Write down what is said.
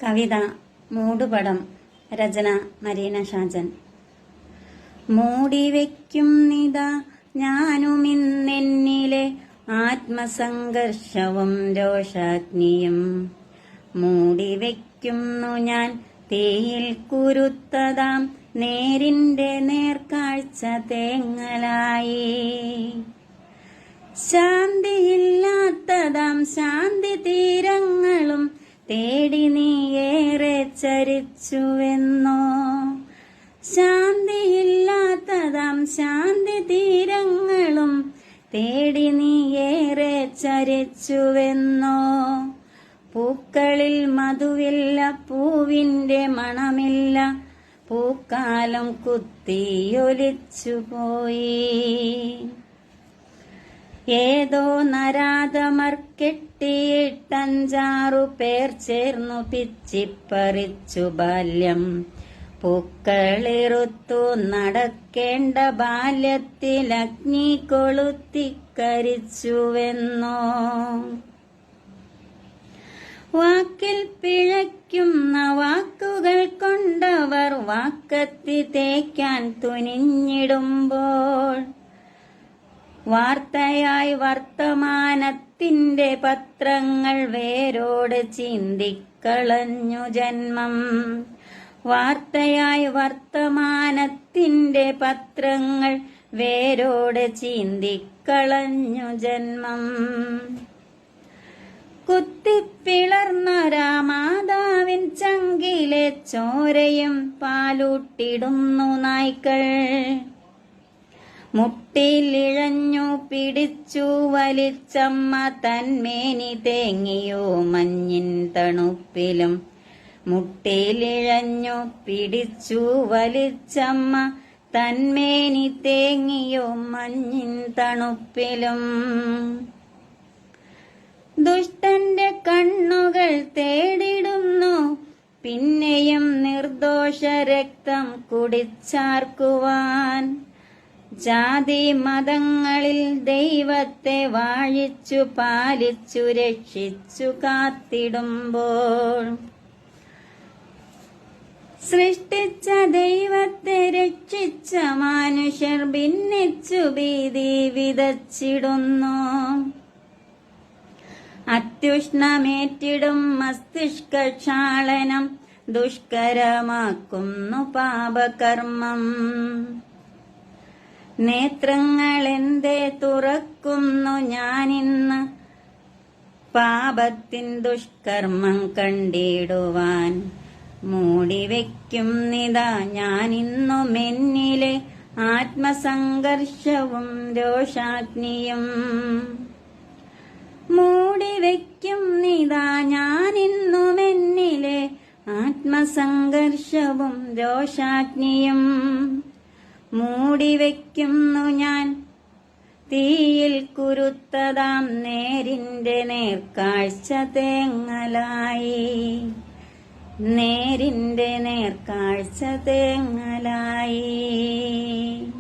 കവിത മൂടുപടം. രചന മരീന ഷാജൻ. മൂടിവെക്കും നിതാ ഞാനുമിന്നെന്നിലെ ആത്മസംഘർഷവും രോഷാഗ്നിയും. മൂടിവെക്കുന്നു ഞാൻ തീയിൽ കുരുത്തതാം നേരിന്റെ നേർക്കാഴ്ച തേങ്ങലായി. ശാന്തിയില്ലാത്തതാം ശാന്തി തീരങ്ങളും തേടി നീയേറെ ചരിച്ചുവെന്നോ. ശാന്തിയില്ലാത്തതാം ശാന്തി തീരങ്ങളും തേടി നീയേറെ ചരിച്ചുവെന്നോ. പൂക്കളിൽ മധുവില്ല, പൂവിന്റെ മണമില്ല, പൂക്കാലം കുത്തിയൊലിച്ചുപോയി. ഏതോ നരാധമർ കെട്ടിയിട്ടഞ്ചാറു പേർ ചേർന്നു പിച്ചിപ്പറിച്ചു ബാല്യം. പൂക്കളിറുത്തു നടക്കേണ്ട ബാല്യത്തിൽ അഗ്നി കൊളുത്തിക്കരിച്ചുവെന്നോ. വാക്കിൽ പിഴയ്ക്കുന്ന വാക്കുകൾ കൊണ്ടവർ വാക്കത്തി തേക്കാൻ തുനിഞ്ഞിടുമ്പോൾ വാർത്തയായി വർത്തമാനത്തിന്റെ പത്രങ്ങൾ വേരോട് ചീന്തിക്കളഞ്ഞു ജന്മം. വാർത്തയായി വർത്തമാനത്തിന്റെ പത്രങ്ങൾ വേരോട് ചീന്തിക്കളഞ്ഞു ജന്മം. കുത്തിപ്പിളർന്നൊരാ മാതാവിൻ ചങ്കിലെ ചോരയും പാലൂട്ടിടുന്നു നായ്ക്കൾ. മുട്ടിലിഴഞ്ഞു പിടിച്ചു വലിച്ചമ്മ തന്മേനി തേങ്ങിയോ മഞ്ഞിൻ തണുപ്പിലും. മുട്ടിലിഴഞ്ഞു പിടിച്ചു വലിച്ചമ്മ തന്മേനി തേങ്ങിയോ മഞ്ഞിൻ തണുപ്പിലും. ദുഷ്ടന്റെ കണ്ണുകൾ തേടിടുന്നു പിന്നെയും നിർദോഷ രക്തം കുടിച്ചാർക്കുവാൻ. ജാതി മതങ്ങളിൽ ദൈവത്തെ വാഴിച്ചു പാലിച്ചു രക്ഷിച്ചു കാത്തിടുമ്പോൾ സൃഷ്ടിച്ച ദൈവത്തെ രക്ഷിച്ച മനുഷ്യർ ഭിന്നിച്ചു ഭീതി വിതച്ചിടുന്നു. അത്യുഷ്ണമേറ്റിടും മസ്തിഷ്ക ക്ഷാളനം ദുഷ്കരമാക്കുന്നു പാപകർമ്മം. നേത്രങ്ങളെന്തേ തുറക്കുന്നു ഞാനിന്ന് പാപത്തിൻ ദുഷ്കർമ്മം കണ്ടിടുവാൻ. മൂടിവെക്കും നിതാ ഞാനിന്നും എന്നിലെ ആത്മസംഘർഷവും രോഷാഗ്നിയും. മൂടിവെക്കും നിതാ ഞാനിന്നും എന്നിലെ ആത്മസംഘർഷവും രോഷാഗ്നിയും. മൂടിവെക്കുന്നു ഞാൻ തീയിൽ കുരുത്തതാം നേരിന്റെ നേർക്കാഴ്ച തേങ്ങലായി. നേരിന്റെ നേർക്കാഴ്ച തേങ്ങലായി.